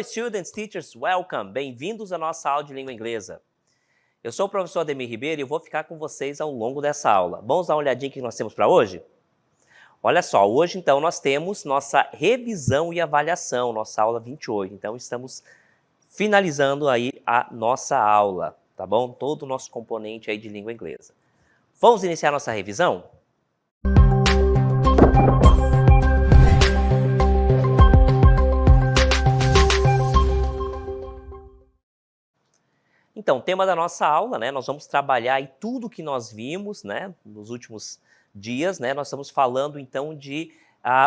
Hello students, teachers, welcome! Bem-vindos à nossa aula de língua inglesa. Eu sou o professor Ademir Ribeiro e eu vou ficar com vocês ao longo dessa aula. Vamos dar uma olhadinha no que nós temos para hoje? Olha só, hoje então nós temos nossa revisão e avaliação, nossa aula 28. Então estamos finalizando aí a nossa aula, tá bom? Todo o nosso componente aí de língua inglesa. Vamos iniciar nossa revisão? Então, o tema da nossa aula, né, nós vamos trabalhar aí tudo que nós vimos, né, nos últimos dias, né, nós estamos falando então de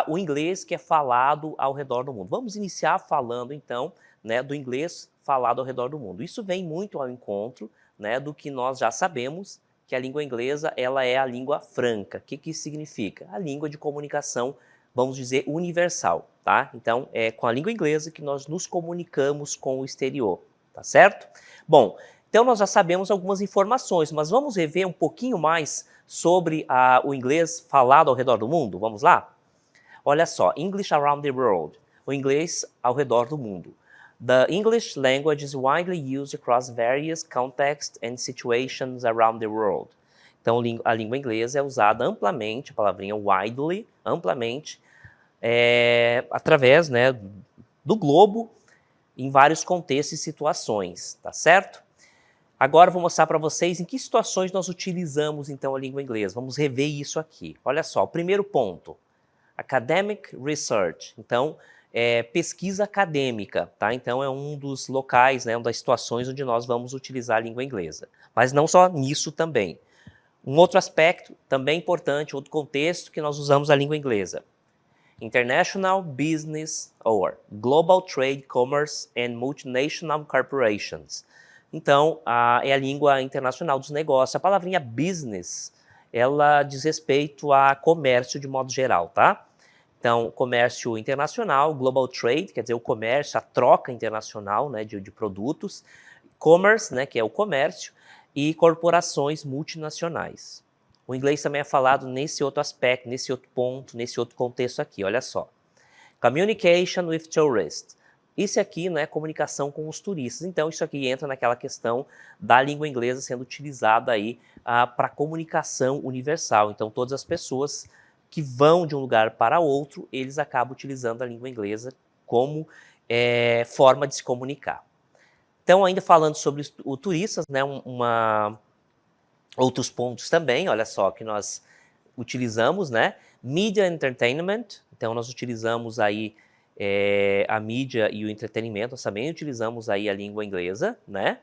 o inglês que é falado ao redor do mundo. Vamos iniciar falando então, né, do inglês falado ao redor do mundo. Isso vem muito ao encontro, né, do que nós já sabemos, que a língua inglesa ela é a língua franca. O que isso significa? A língua de comunicação, vamos dizer, universal, tá? Então, é com a língua inglesa que nós nos comunicamos com o exterior, tá certo? Bom, então nós já sabemos algumas informações, mas vamos rever um pouquinho mais sobre o inglês falado ao redor do mundo? Vamos lá? Olha só, English around the world, o inglês ao redor do mundo. The English language is widely used across various contexts and situations around the world. Então, a língua inglesa é usada amplamente, a palavrinha widely, amplamente, através, né, do globo, em vários contextos e situações, tá certo? Agora eu vou mostrar para vocês em que situações nós utilizamos então a língua inglesa. Vamos rever isso aqui. Olha só, o primeiro ponto, academic research. Então, pesquisa acadêmica, tá? Então é um dos locais, né, uma das situações onde nós vamos utilizar a língua inglesa. Mas não só nisso também. Um outro aspecto também importante, outro contexto que nós usamos a língua inglesa. International Business or Global Trade, Commerce and Multinational Corporations. Então, é a língua internacional dos negócios. A palavrinha business, ela diz respeito a comércio de modo geral, tá? Então, comércio internacional, Global Trade, quer dizer, o comércio, a troca internacional, né, de produtos. Commerce, né, que é o comércio, e corporações multinacionais. O inglês também é falado nesse outro aspecto, nesse outro ponto, nesse outro contexto aqui, olha só. Communication with tourists. Isso aqui, né, comunicação com os turistas. Então, isso aqui entra naquela questão da língua inglesa sendo utilizada aí para comunicação universal. Então, todas as pessoas que vão de um lugar para outro, eles acabam utilizando a língua inglesa como forma de se comunicar. Então, ainda falando sobre os turistas, né, outros pontos também, olha só, que nós utilizamos, né? Media Entertainment, então nós utilizamos aí a mídia e o entretenimento, nós também utilizamos aí a língua inglesa, né?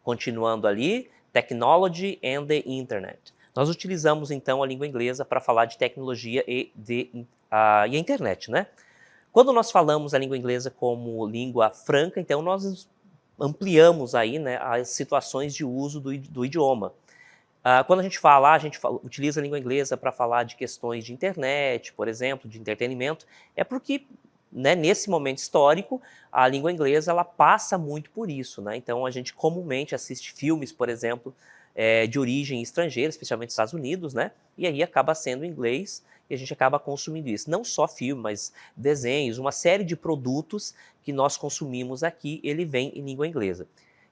Continuando ali, Technology and the Internet. Nós utilizamos então a língua inglesa para falar de tecnologia e a internet, né? Quando nós falamos a língua inglesa como língua franca, então nós ampliamos aí, né, as situações de uso do idioma. Quando a gente utiliza a língua inglesa para falar de questões de internet, por exemplo, de entretenimento, é porque, né, nesse momento histórico, a língua inglesa ela passa muito por isso, né? Então a gente comumente assiste filmes, por exemplo, de origem estrangeira, especialmente nos Estados Unidos, né? E aí acaba sendo inglês e a gente acaba consumindo isso. Não só filme, mas desenhos, uma série de produtos que nós consumimos aqui, ele vem em língua inglesa.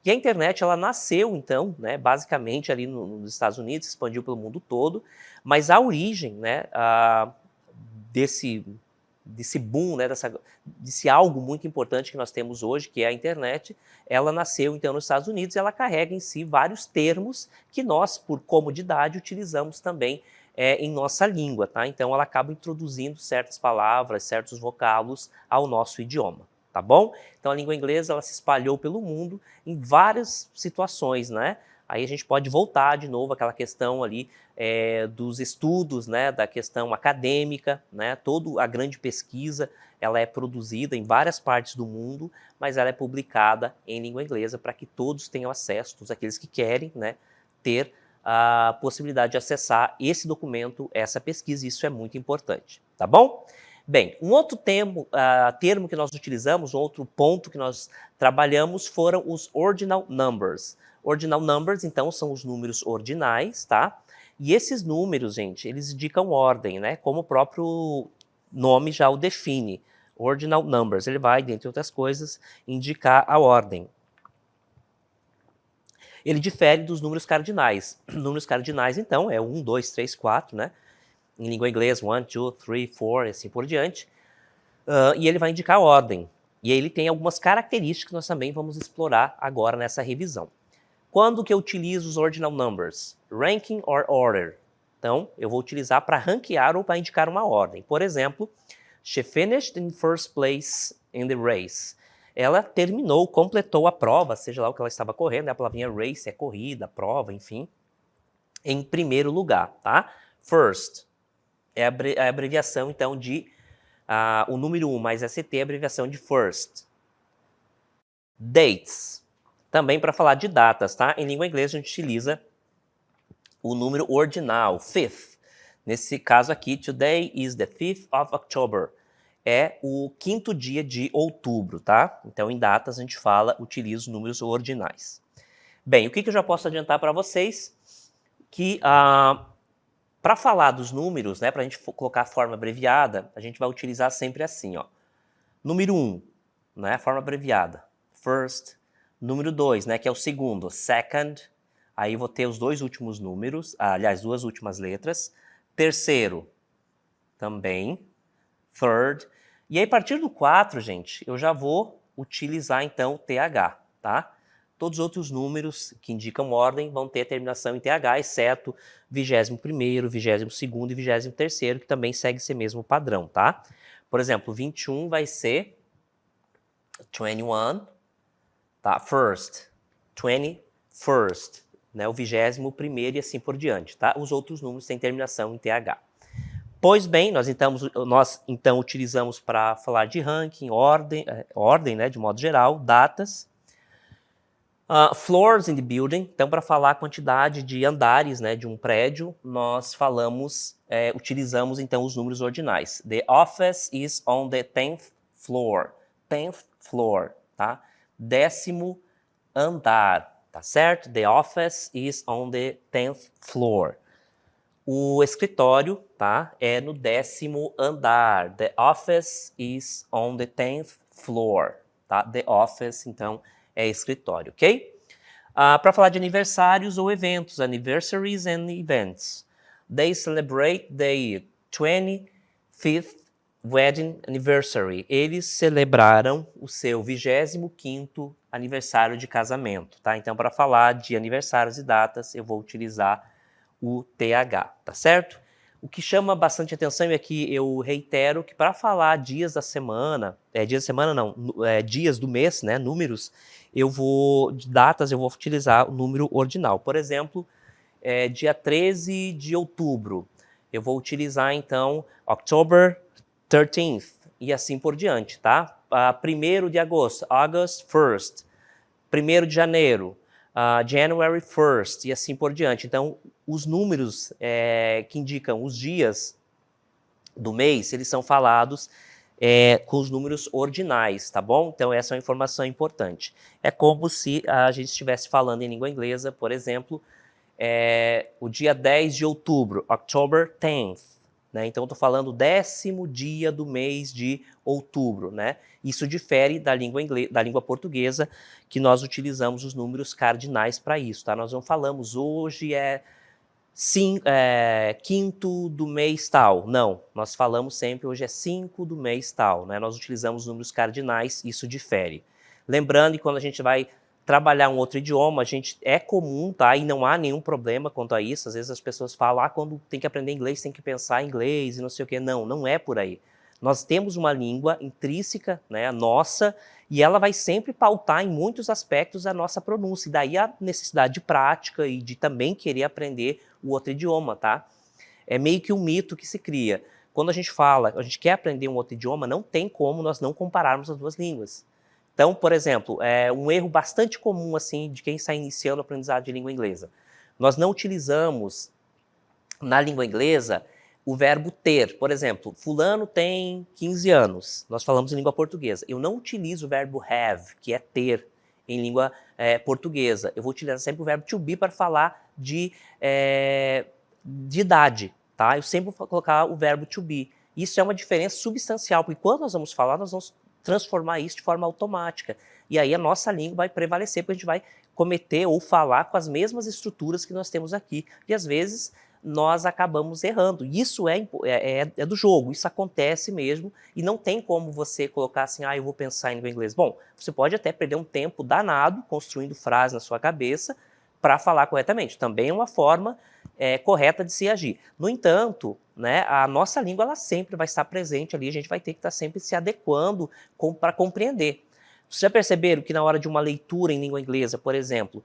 E a internet, ela nasceu, então, né, basicamente ali nos Estados Unidos, expandiu pelo mundo todo, mas a origem, né, desse boom, né, desse algo muito importante que nós temos hoje, que é a internet, ela nasceu, então, nos Estados Unidos e ela carrega em si vários termos que nós, por comodidade, utilizamos também em nossa língua, tá? Então, ela acaba introduzindo certas palavras, certos vocábulos ao nosso idioma. Tá bom? Então a língua inglesa ela se espalhou pelo mundo em várias situações, né? Aí a gente pode voltar de novo àquela questão ali dos estudos, né? Da questão acadêmica, né? Toda a grande pesquisa ela é produzida em várias partes do mundo, mas ela é publicada em língua inglesa para que todos tenham acesso, todos aqueles que querem, né? Ter a possibilidade de acessar esse documento, essa pesquisa, e isso é muito importante, tá bom? Bem, um outro termo que nós utilizamos, um outro ponto que nós trabalhamos foram os ordinal numbers. Ordinal numbers, então, são os números ordinais, tá? E esses números, gente, eles indicam ordem, né? Como o próprio nome já o define. Ordinal numbers. Ele vai, dentre outras coisas, indicar a ordem. Ele difere dos números cardinais. Números cardinais, então, é 1, 2, 3, 4, né? Em língua inglesa, 1, 2, 3, 4, e assim por diante. E ele vai indicar a ordem. E aí ele tem algumas características que nós também vamos explorar agora nessa revisão. Quando que eu utilizo os ordinal numbers? Ranking or order. Então, eu vou utilizar para ranquear ou para indicar uma ordem. Por exemplo, she finished in first place in the race. Ela terminou, completou a prova, seja lá o que ela estava correndo, a palavrinha race é corrida, prova, enfim, em primeiro lugar, tá? First é a abreviação, então, de o número 1 mais ST é a abreviação de first. Dates, também para falar de datas, tá? Em língua inglesa a gente utiliza o número ordinal, fifth. Nesse caso aqui, today is the 5th of October. É o 5º dia de outubro, tá? Então, em datas, a gente utiliza os números ordinais. Bem, o que eu já posso adiantar para vocês? Que para falar dos números, né, para a gente colocar a forma abreviada, a gente vai utilizar sempre assim, ó. Número 1, né, forma abreviada, first. Número 2, né, que é o segundo, second. Aí vou ter os dois últimos números, aliás, duas últimas letras. Terceiro, também. Third. E aí, a partir do 4, gente, eu já vou utilizar, então, TH, tá? Todos os outros números que indicam ordem vão ter terminação em TH, exceto 21º, 22º e 23º, que também segue esse mesmo padrão, tá? Por exemplo, 21 vai ser 21, tá? First. 21st, né? O 21º e assim por diante, tá? Os outros números têm terminação em TH. Pois bem, nós então utilizamos para falar de ranking, ordem, né, de modo geral, datas. Floors in the building, então para falar a quantidade de andares, né, de um prédio, nós utilizamos então os números ordinais. The office is on the 10th floor. 10th floor, tá? 10º andar, tá certo? The office is on the 10th floor. O escritório, tá, é no 10º andar. The office is on the 10th floor, tá? The office, então, é escritório, ok? Para falar de aniversários ou eventos, anniversaries and events. They celebrate their 25th wedding anniversary. Eles celebraram o seu 25º aniversário de casamento, tá? Então, para falar de aniversários e datas, eu vou utilizar o TH, tá certo? O que chama bastante atenção é que eu reitero que para falar dias da semana, dias do mês, né, números, de datas eu vou utilizar o número ordinal. Por exemplo, dia 13 de outubro, eu vou utilizar então October 13th e assim por diante, tá? 1º de agosto, August 1st. 1º de janeiro, January 1st e assim por diante. Então, os números que indicam os dias do mês, eles são falados com os números ordinais, tá bom? Então, essa é uma informação importante. É como se a gente estivesse falando em língua inglesa, por exemplo, o dia 10 de outubro, October 10th. Né? Então, estou falando o 10º dia do mês de outubro, né? Isso difere da língua portuguesa, que nós utilizamos os números cardinais para isso, tá? Nós não falamos hoje 5º do mês tal. Não, nós falamos sempre hoje é 5 do mês tal, né? Nós utilizamos os números cardinais, isso difere. Lembrando que quando a gente vai trabalhar um outro idioma, é comum, tá? E não há nenhum problema quanto a isso. Às vezes as pessoas falam, quando tem que aprender inglês, tem que pensar em inglês e não sei o quê. Não, não é por aí. Nós temos uma língua intrínseca, né, a nossa, e ela vai sempre pautar em muitos aspectos a nossa pronúncia. E daí a necessidade de prática e de também querer aprender o outro idioma, tá? É meio que um mito que se cria. Quando a gente quer aprender um outro idioma, não tem como nós não compararmos as duas línguas. Então, por exemplo, um erro bastante comum assim de quem está iniciando o aprendizado de língua inglesa. Nós não utilizamos na língua inglesa o verbo ter. Por exemplo, fulano tem 15 anos. Nós falamos em língua portuguesa. Eu não utilizo o verbo have, que é ter, em língua portuguesa. Eu vou utilizar sempre o verbo to be para falar de idade, tá? Eu sempre vou colocar o verbo to be. Isso é uma diferença substancial, porque quando nós vamos falar, nós vamos transformar isso de forma automática. E aí a nossa língua vai prevalecer, porque a gente vai cometer ou falar com as mesmas estruturas que nós temos aqui. E às vezes nós acabamos errando. Isso é do jogo, isso acontece mesmo, e não tem como você colocar assim, eu vou pensar em língua inglesa. Bom, você pode até perder um tempo danado construindo frases na sua cabeça para falar corretamente. Também é uma forma correta de se agir. No entanto, né, a nossa língua ela sempre vai estar presente ali, a gente vai ter que estar sempre se adequando para compreender. Vocês já perceberam que na hora de uma leitura em língua inglesa, por exemplo,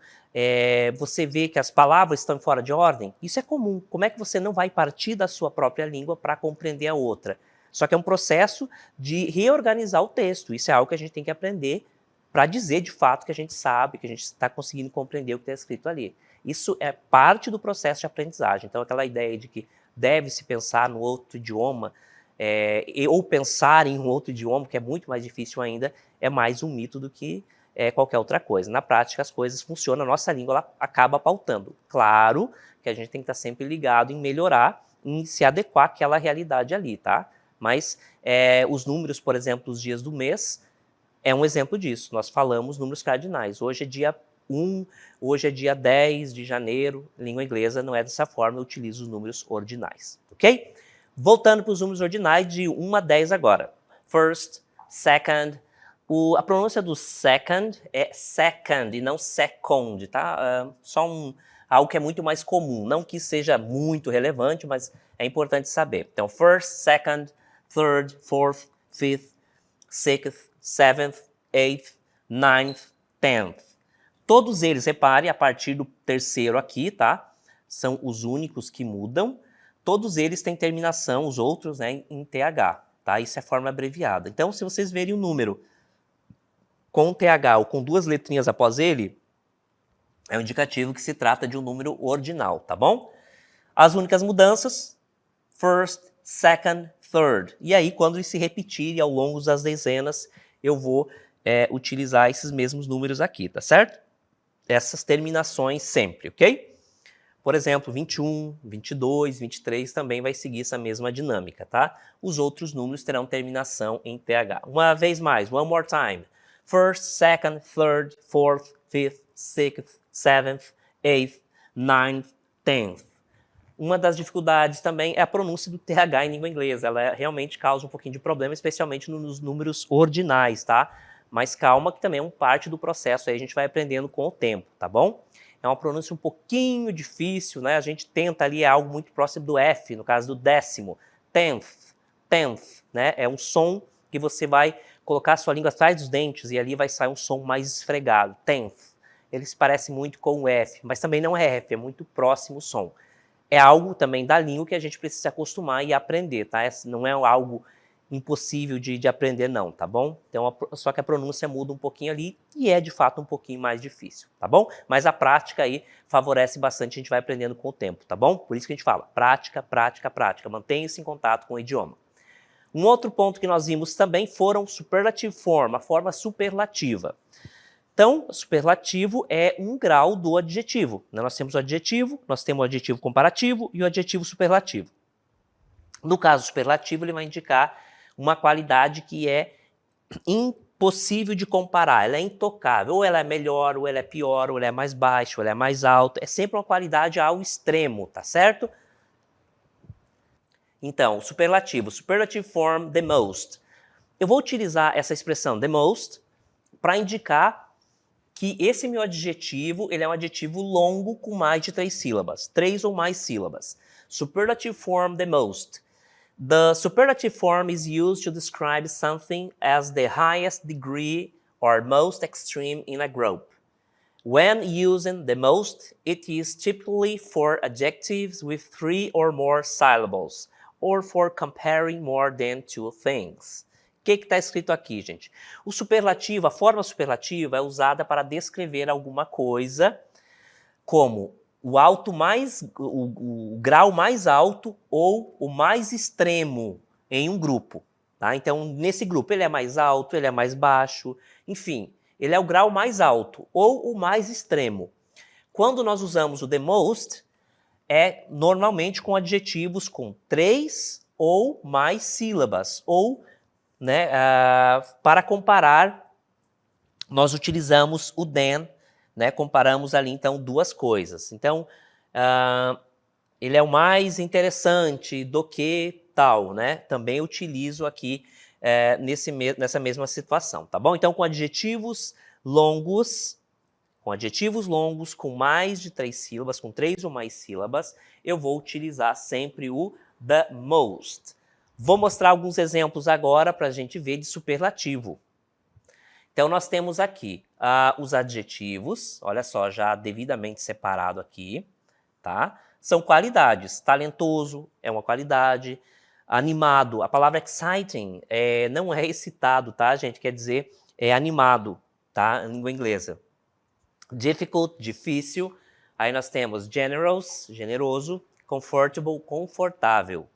você vê que as palavras estão fora de ordem? Isso é comum. Como é que você não vai partir da sua própria língua para compreender a outra? Só que é um processo de reorganizar o texto. Isso é algo que a gente tem que aprender para dizer de fato que a gente sabe, que a gente está conseguindo compreender o que está escrito ali. Isso é parte do processo de aprendizagem. Então, aquela ideia de que deve-se pensar no outro idioma, ou pensar em um outro idioma, que é muito mais difícil ainda, é mais um mito do que qualquer outra coisa. Na prática, as coisas funcionam, a nossa língua ela acaba pautando. Claro que a gente tem que estar sempre ligado em melhorar, em se adequar àquela realidade ali, tá? Mas os números, por exemplo, os dias do mês, é um exemplo disso. Nós falamos números cardinais. Hoje é dia 1, hoje é dia 10 de janeiro. Língua inglesa não é dessa forma, eu utilizo os números ordinais, ok? Voltando para os números ordinais, de 1 a 10 agora. First, second. A pronúncia do second é second e não second, tá? Algo que é muito mais comum. Não que seja muito relevante, mas é importante saber. Então, first, second, third, fourth, fifth, sixth, seventh, eighth, ninth, tenth. Todos eles, repare, a partir do terceiro aqui, tá? São os únicos que mudam. Todos eles têm terminação, os outros, né, em TH, tá? Isso é forma abreviada. Então, se vocês verem um número com TH ou com duas letrinhas após ele, é um indicativo que se trata de um número ordinal, tá bom? As únicas mudanças, first, second, third. E aí, quando se repetirem ao longo das dezenas, eu vou utilizar esses mesmos números aqui, tá certo? Essas terminações sempre, ok? Por exemplo, 21, 22, 23 também vai seguir essa mesma dinâmica, tá? Os outros números terão terminação em TH. Uma vez mais, one more time. First, second, third, fourth, fifth, sixth, seventh, eighth, ninth, tenth. Uma das dificuldades também é a pronúncia do TH em língua inglesa. Ela realmente causa um pouquinho de problema, especialmente nos números ordinais, tá? Mas calma que também é parte do processo, aí a gente vai aprendendo com o tempo, tá bom? É uma pronúncia um pouquinho difícil, né? A gente tenta ali algo muito próximo do F, no caso do décimo. Tenth, tenth, né? É um som que você vai colocar a sua língua atrás dos dentes e ali vai sair um som mais esfregado. Tenth. Ele se parece muito com o F, mas também não é F, é muito próximo o som. É algo também da língua que a gente precisa se acostumar e aprender, tá? Não é algo impossível de aprender não, tá bom? Então, só que a pronúncia muda um pouquinho ali e é de fato um pouquinho mais difícil, tá bom? Mas a prática aí favorece bastante, a gente vai aprendendo com o tempo, tá bom? Por isso que a gente fala prática, prática, prática, mantenha-se em contato com o idioma. Um outro ponto que nós vimos também foram superlative form, a forma superlativa. Então, o superlativo é um grau do adjetivo. Nós temos o adjetivo, nós temos o adjetivo comparativo e o adjetivo superlativo. No caso superlativo, ele vai indicar uma qualidade que é impossível de comparar, ela é intocável, ou ela é melhor, ou ela é pior, ou ela é mais baixa, ou ela é mais alta, é sempre uma qualidade ao extremo, tá certo? Então, superlativo, superlative form, the most. Eu vou utilizar essa expressão, the most, para indicar que esse meu adjetivo, ele é um adjetivo longo com mais de 3 sílabas, 3 ou mais sílabas. Superlative form, the most. The superlative form is used to describe something as the highest degree or most extreme in a group. When using the most, it is typically for adjectives with 3 or more syllables, or for comparing more than 2 things. O que está escrito aqui, gente? O superlativo, a forma superlativa é usada para descrever alguma coisa como o grau mais alto ou o mais extremo em um grupo. Tá? Então, nesse grupo, ele é mais alto, ele é mais baixo, enfim, ele é o grau mais alto ou o mais extremo. Quando nós usamos o the most, é normalmente com adjetivos com 3 ou mais sílabas, ou, né, para comparar, nós utilizamos o than, né, comparamos ali, então, duas coisas. Então, ele é o mais interessante do que tal, né? Também utilizo aqui nessa mesma situação, tá bom? Então, com adjetivos longos, com mais de 3 sílabas, com 3 ou mais sílabas, eu vou utilizar sempre o the most. Vou mostrar alguns exemplos agora para a gente ver de superlativo. Então, nós temos aqui os adjetivos, olha só, já devidamente separado aqui, tá? São qualidades. Talentoso é uma qualidade. Animado, a palavra exciting não é excitado, tá, gente? Quer dizer, é animado, tá? Em língua inglesa. Difficult, difícil. Aí nós temos generous, generoso. Comfortable, confortável.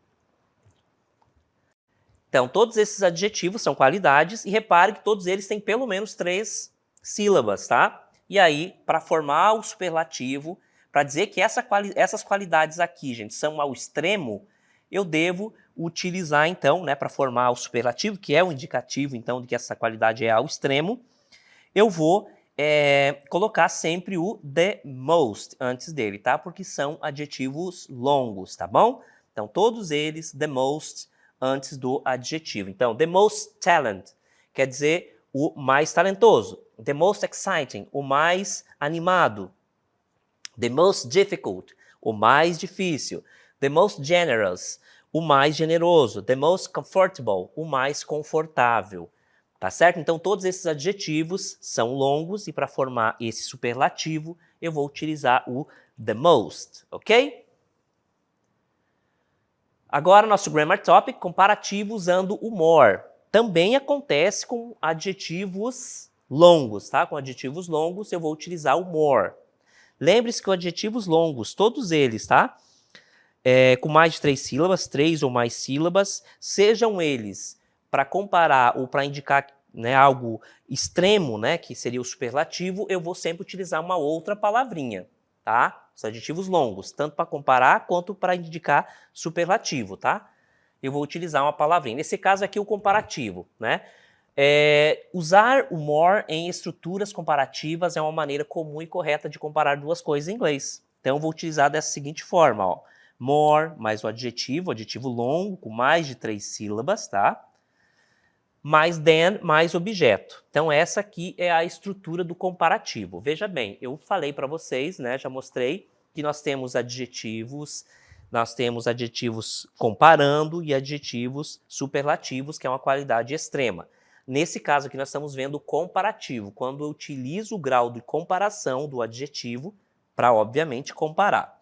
Então, todos esses adjetivos são qualidades e repare que todos eles têm pelo menos 3 sílabas, tá? E aí, para formar o superlativo, para dizer que essas qualidades aqui, gente, são ao extremo, eu devo utilizar, então, né, para formar o superlativo, que é o indicativo, então, de que essa qualidade é ao extremo, eu vou colocar sempre o the most antes dele, tá? Porque são adjetivos longos, tá bom? Então, todos eles, the most, antes do adjetivo. Então, the most talent quer dizer o mais talentoso. The most exciting, o mais animado. The most difficult, o mais difícil. The most generous, o mais generoso. The most comfortable, o mais confortável. Tá certo? Então, todos esses adjetivos são longos e para formar esse superlativo, eu vou utilizar o the most, ok? Agora, nosso grammar topic, comparativo usando o more. Também acontece com adjetivos longos, tá? Com adjetivos longos, eu vou utilizar o more. Lembre-se que os adjetivos longos, todos eles, tá? Com mais de 3 sílabas, 3 ou mais sílabas, sejam eles para comparar ou para indicar, né, algo extremo, né, que seria o superlativo, eu vou sempre utilizar uma outra palavrinha, tá? Os adjetivos longos, tanto para comparar quanto para indicar superlativo, tá? Eu vou utilizar uma palavrinha. Nesse caso aqui, o comparativo, né? Usar o more em estruturas comparativas é uma maneira comum e correta de comparar duas coisas em inglês. Então, eu vou utilizar dessa seguinte forma, ó. More mais o adjetivo longo, com mais de 3 sílabas, tá? Mais than, mais objeto. Então, essa aqui é a estrutura do comparativo. Veja bem, eu falei para vocês, né, já mostrei, que nós temos adjetivos comparando e adjetivos superlativos, que é uma qualidade extrema. Nesse caso aqui, nós estamos vendo o comparativo, quando eu utilizo o grau de comparação do adjetivo para, obviamente, comparar.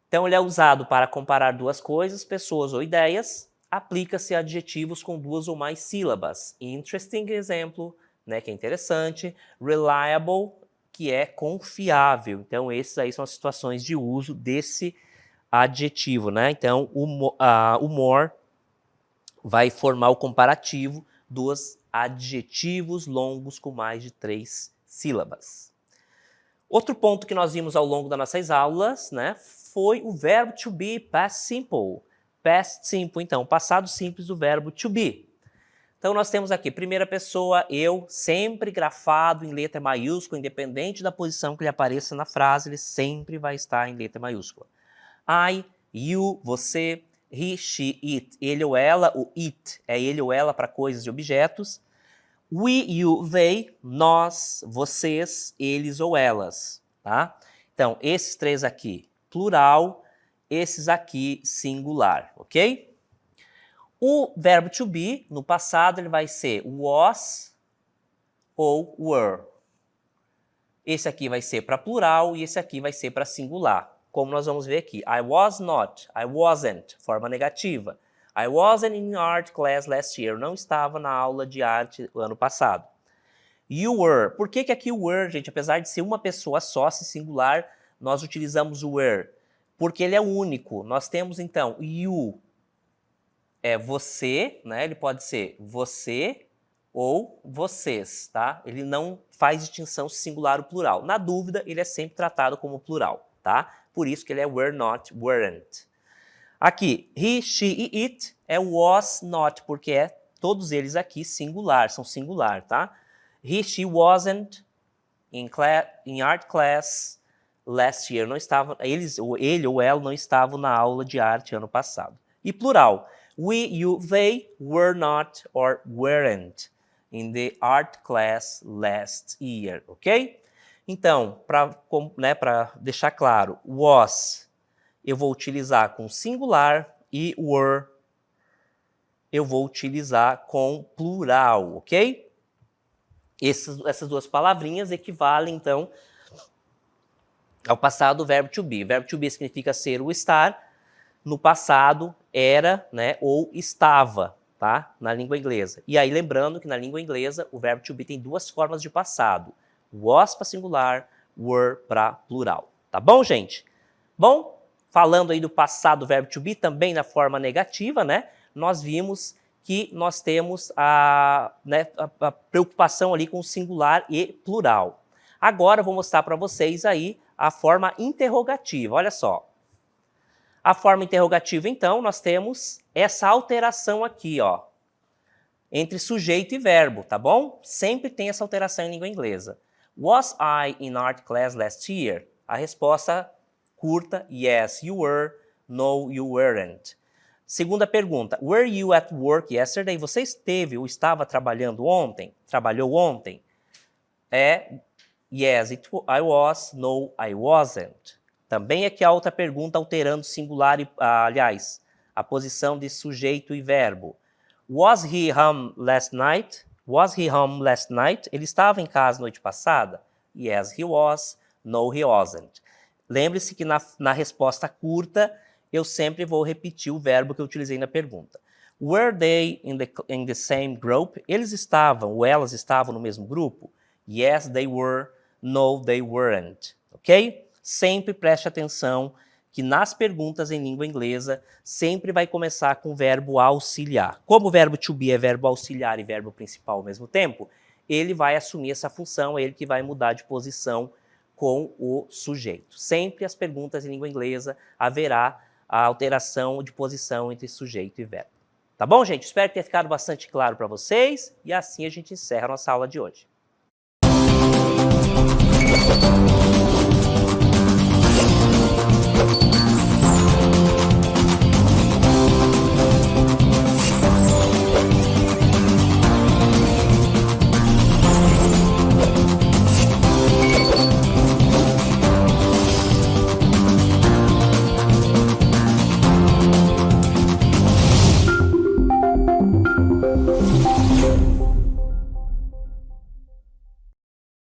Então, ele é usado para comparar duas coisas, pessoas ou ideias. Aplica-se a adjetivos com 2 ou mais sílabas. Interesting, exemplo, né, que é interessante. Reliable, que é confiável. Então, esses aí são as situações de uso desse adjetivo, né? Então, o more vai formar o comparativo dos adjetivos longos com mais de 3 sílabas. Outro ponto que nós vimos ao longo das nossas aulas, né, foi o verbo to be, past simple. Past simple, então, passado simples do verbo to be. Então, nós temos aqui, primeira pessoa, eu, sempre grafado em letra maiúscula, independente da posição que ele apareça na frase, ele sempre vai estar em letra maiúscula. I, you, você, he, she, it, ele ou ela, o it é ele ou ela para coisas e objetos. We, you, they, nós, vocês, eles ou elas, tá? Então, esses 3 aqui, plural, esses aqui, singular, ok? O verbo to be, no passado, ele vai ser was ou were. Esse aqui vai ser para plural e esse aqui vai ser para singular. Como nós vamos ver aqui, I was not, I wasn't, forma negativa. I wasn't in art class last year. Eu não estava na aula de arte o ano passado. You were. Por que aqui o were, gente, apesar de ser uma pessoa só, se singular, nós utilizamos o were? Porque ele é único. Nós temos, então, you é você, né? Ele pode ser você ou vocês, tá? Ele não faz distinção singular ou plural. Na dúvida, ele é sempre tratado como plural, tá? Por isso que ele é were not, weren't. Aqui, he, she e it é was not, porque todos eles aqui singular, são singular, tá? He, she wasn't in art class last year. Não estava, ele ou ela não estavam na aula de arte ano passado. E plural, we, you, they were not or weren't in the art class last year, ok? Então, para deixar claro, was eu vou utilizar com singular e were eu vou utilizar com plural, ok? Essas duas palavrinhas equivalem, então, ao passado do verbo to be. O verbo to be significa ser ou estar. No passado, era, né, ou estava, tá? Na língua inglesa. E aí, lembrando que na língua inglesa, o verbo to be tem duas formas de passado. Was para singular, were para plural. Tá bom, gente? Bom, falando aí do passado do verbo to be, também na forma negativa, né? Nós vimos que nós temos a preocupação ali com singular e plural. Agora eu vou mostrar para vocês aí a forma interrogativa. Olha só. A forma interrogativa, então, nós temos essa alteração aqui, ó, entre sujeito e verbo, tá bom? Sempre tem essa alteração em língua inglesa. Was I in art class last year? A resposta curta, yes, you were. No, you weren't. Segunda pergunta, were you at work yesterday? Você esteve ou estava trabalhando ontem? Trabalhou ontem? Yes, I was. No, I wasn't. Também aqui a outra pergunta alterando singular e, aliás, a posição de sujeito e verbo. Was he home last night? Was he home last night? Ele estava em casa noite passada? Yes, he was. No, he wasn't. Lembre-se que na resposta curta, eu sempre vou repetir o verbo que eu utilizei na pergunta. Were they in the same group? Eles estavam ou elas estavam no mesmo grupo? Yes, they were. No, they weren't. Ok? Sempre preste atenção que nas perguntas em língua inglesa sempre vai começar com o verbo auxiliar. Como o verbo to be é verbo auxiliar e verbo principal ao mesmo tempo, ele vai assumir essa função, é ele que vai mudar de posição com o sujeito. Sempre as perguntas em língua inglesa haverá a alteração de posição entre sujeito e verbo. Tá bom, gente? Espero que tenha ficado bastante claro para vocês e assim a gente encerra a nossa aula de hoje.